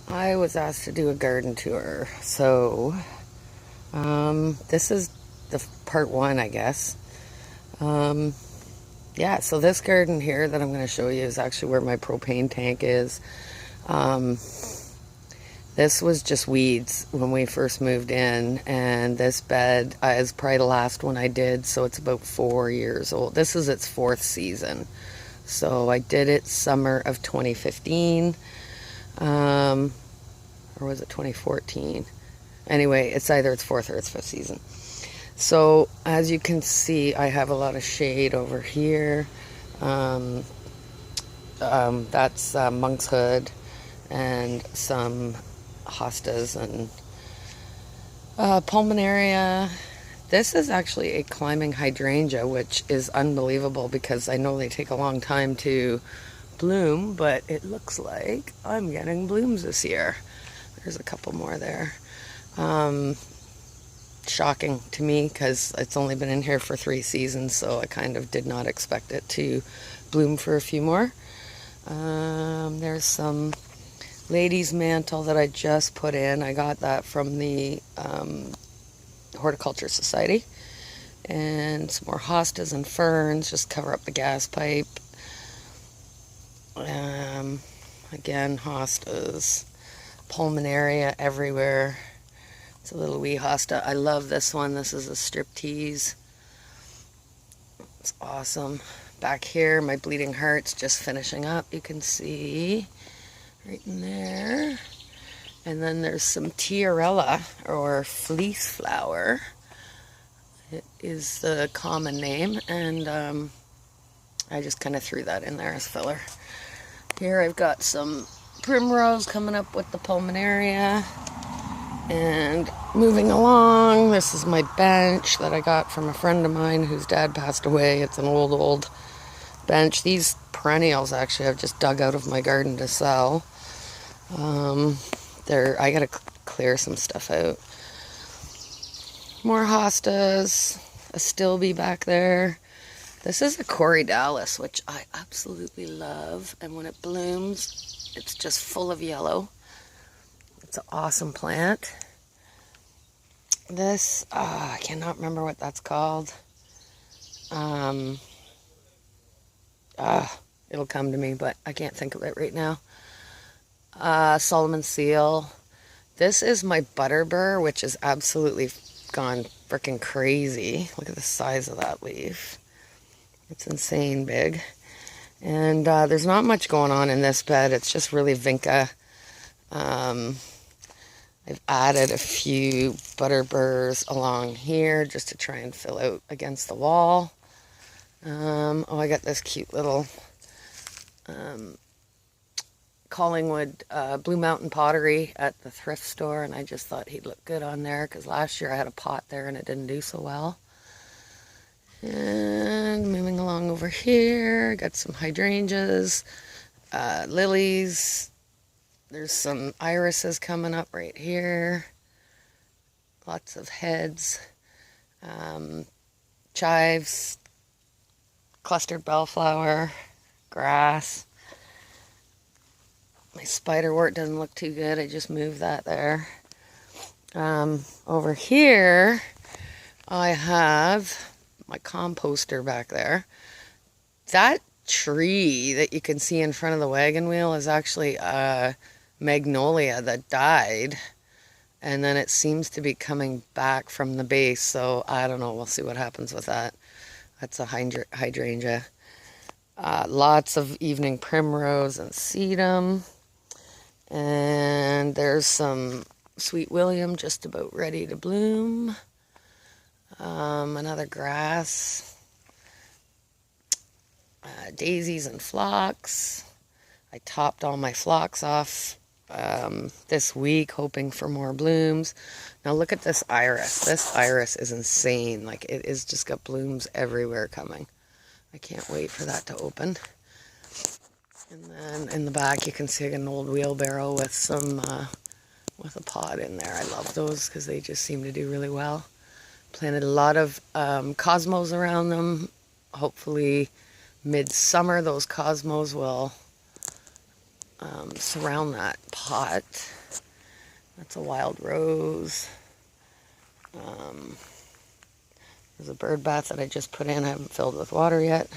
I was asked to do a garden tour, so this is the part one, I guess. Um, yeah, so this garden here that I'm going to show you is actually where my propane tank is. Um, this was just weeds when we first moved in, and this bed is probably the last one I did, so it's about 4 years old. This is its fourth season. So I did it summer of 2015. Or was it 2014? Anyway, it's either its fourth or its fifth season. So as you can see, I have a lot of shade over here. Um, that's monk's hood and some hostas and pulmonaria. This is actually a climbing hydrangea, which is unbelievable because I know they take a long time to bloom, but it looks like I'm getting blooms this year. There's a couple more there. Shocking to me because it's only been in here for 3 seasons, so I kind of did not expect it to bloom for a few more. There's some ladies' mantle that I just put in. I got that from the Horticulture Society. And some more hostas and ferns, just cover up the gas pipe. Again, hostas, pulmonaria everywhere. It's a little wee hosta. I love this one. This is a striptease. It's awesome. Back here, my bleeding heart's just finishing up. You can see right in there. And then there's some tiarella, or fleece flower. It is the common name, and I just kind of threw that in there as filler. Here I've got some primrose coming up with the pulmonaria. And moving along, this is my bench that I got from a friend of mine whose dad passed away. It's an old bench. These perennials actually I've just dug out of my garden to sell. I gotta clear some stuff out. More hostas, a stilby back there. This is a corydalis, which I absolutely love, and when it blooms, it's just full of yellow. It's an awesome plant. This, I cannot remember what that's called. It'll come to me, but I can't think of it right now. Solomon seal. This is my butterbur, which is absolutely gone freaking crazy. Look at the size of that leaf. It's insane big. And there's not much going on in this bed. It's just really vinca. I've added a few butterburs along here just to try and fill out against the wall. I got this cute little Collingwood Blue Mountain pottery at the thrift store, and I just thought he'd look good on there because last year I had a pot there and it didn't do so well. And moving along over here, got some hydrangeas, lilies. There's some irises coming up right here. Lots of heads, chives, clustered bellflower, grass. My spiderwort doesn't look too good. I just moved that there. Over here, I have my composter back there. That tree that you can see in front of the wagon wheel is actually a magnolia that died, and then it seems to be coming back from the base, so I don't know. We'll see what happens with that. That's a hydrangea. Lots of evening primrose and sedum. And there's some sweet william just about ready to bloom. Another grass. Daisies and phlox. I topped all my phlox off this week, hoping for more blooms. Now look at this iris. This iris is insane. Like, it is just got blooms everywhere coming. I can't wait for that to open. And then in the back you can see an old wheelbarrow with some with a pot in there. I love those because they just seem to do really well. Planted a lot of cosmos around them. Hopefully midsummer those cosmos will surround that pot. That's a wild rose. There's a bird bath that I just put in. I haven't filled with water yet.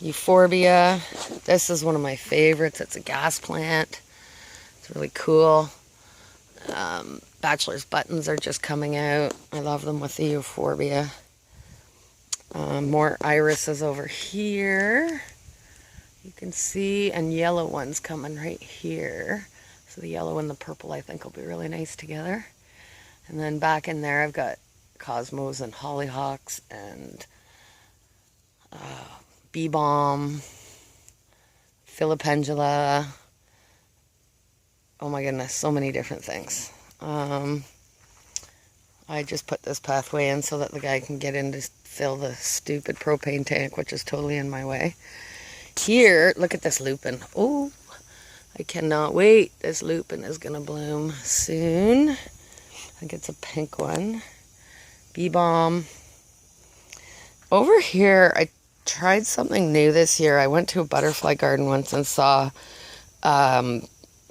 Euphorbia. This is one of my favorites. It's a gas plant. It's really cool. Bachelor's buttons are just coming out. I love them with the euphorbia. More irises over here. You can see, and yellow ones coming right here. So the yellow and the purple I think will be really nice together. And then back in there I've got cosmos and hollyhocks and bee balm, philopendula. Oh my goodness, so many different things. I just put this pathway in so that the guy can get in to fill the stupid propane tank, which is totally in my way. Here, look at this lupin. Oh, I cannot wait. This lupin is going to bloom soon. I think it's a pink one. Bee balm. Over here, I tried something new this year. I went to a butterfly garden once and saw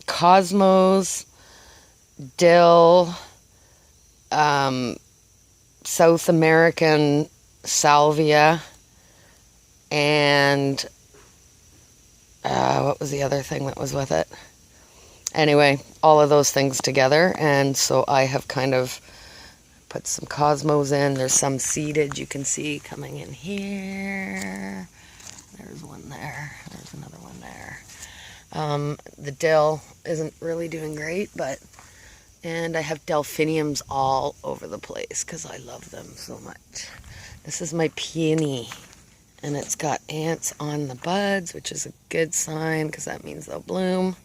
cosmos, dill, South American salvia, and what was the other thing that was with it? Anyway, all of those things together, and so I have kind of put some cosmos in. There's some seeded you can see coming in here. There's one there. There's another one there. The dill isn't really doing great, and I have delphiniums all over the place because I love them so much. This is my peony, and it's got ants on the buds, which is a good sign because that means they'll bloom.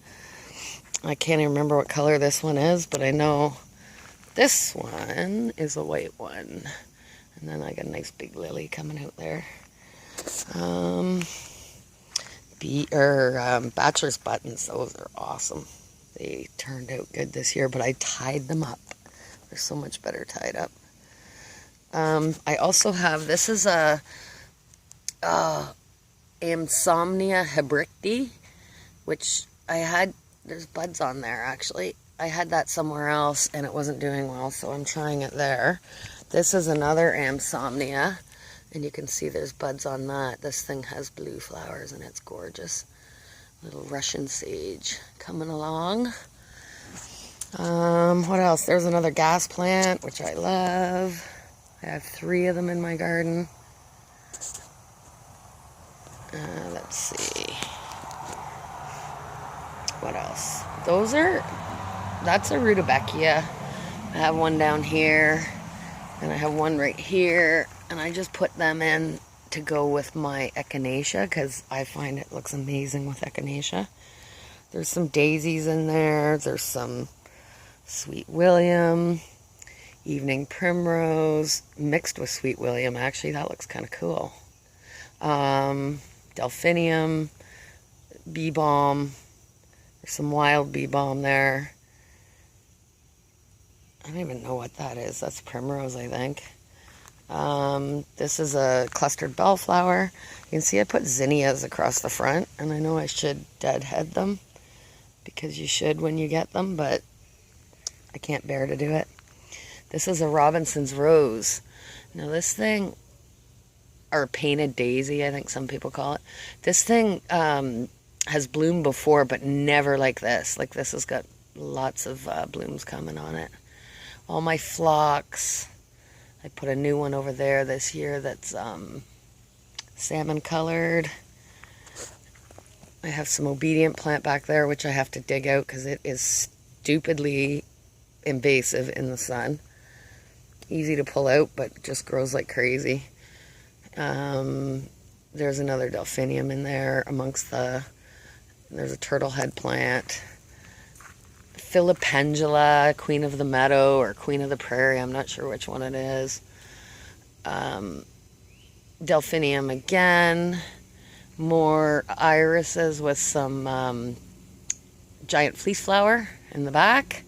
I can't even remember what color this one is, but I know this one is a white one. And then I got a nice big lily coming out there. Bachelor's buttons, those are awesome. They turned out good this year, but I tied them up. They're so much better tied up. I also have, this is a Amsomnia hebrichti, which I had, there's buds on there actually. I had that somewhere else and it wasn't doing well, so I'm trying it there. This is another Amsomnia, and you can see there's buds on that. This thing has blue flowers and it's gorgeous. Little Russian sage coming along. What else? There's another gas plant, which I love. I have 3 of them in my garden. Let's see. What else? That's a rudbeckia. I have one down here, and I have one right here, and I just put them in to go with my echinacea because I find it looks amazing with echinacea. There's some daisies in there. There's some sweet william, evening primrose mixed with sweet william. Actually, that looks kind of cool. Delphinium, bee balm. There's some wild bee balm there. I don't even know what that is. That's primrose, I think. This is a clustered bellflower. You can see I put zinnias across the front, and I know I should deadhead them because you should when you get them, but I can't bear to do it. This is a Robinson's rose. Now this thing, or painted daisy, I think some people call it. This thing has bloomed before, but never like this. Like this has got lots of blooms coming on it. All my phlox. I put a new one over there this year that's salmon colored. I have some obedient plant back there, which I have to dig out because it is stupidly invasive in the sun. Easy to pull out, but just grows like crazy. There's another delphinium in there amongst there's a turtle head plant. Philopendula, queen of the meadow or queen of the prairie, I'm not sure which one it is. Delphinium again. More irises with some giant fleece flower in the back.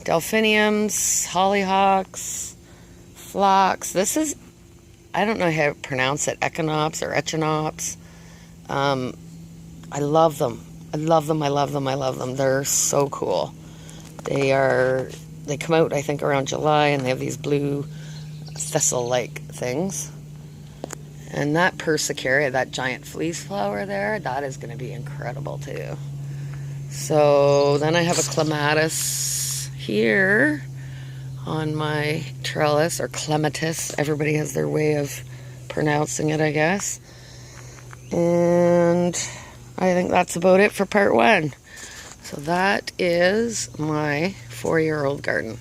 Delphiniums, hollyhocks, phlox. This is, I don't know how to pronounce it, echinops or echinops. I love them. I love them, I love them, I love them. They're so cool. They come out, I think, around July, and they have these blue thistle-like things. And that persicaria, that giant fleece flower there, that is going to be incredible too. So then I have a clematis here on my trellis, or clematis. Everybody has their way of pronouncing it, I guess. And I think that's about it for part 1. So that is my 4-year-old garden.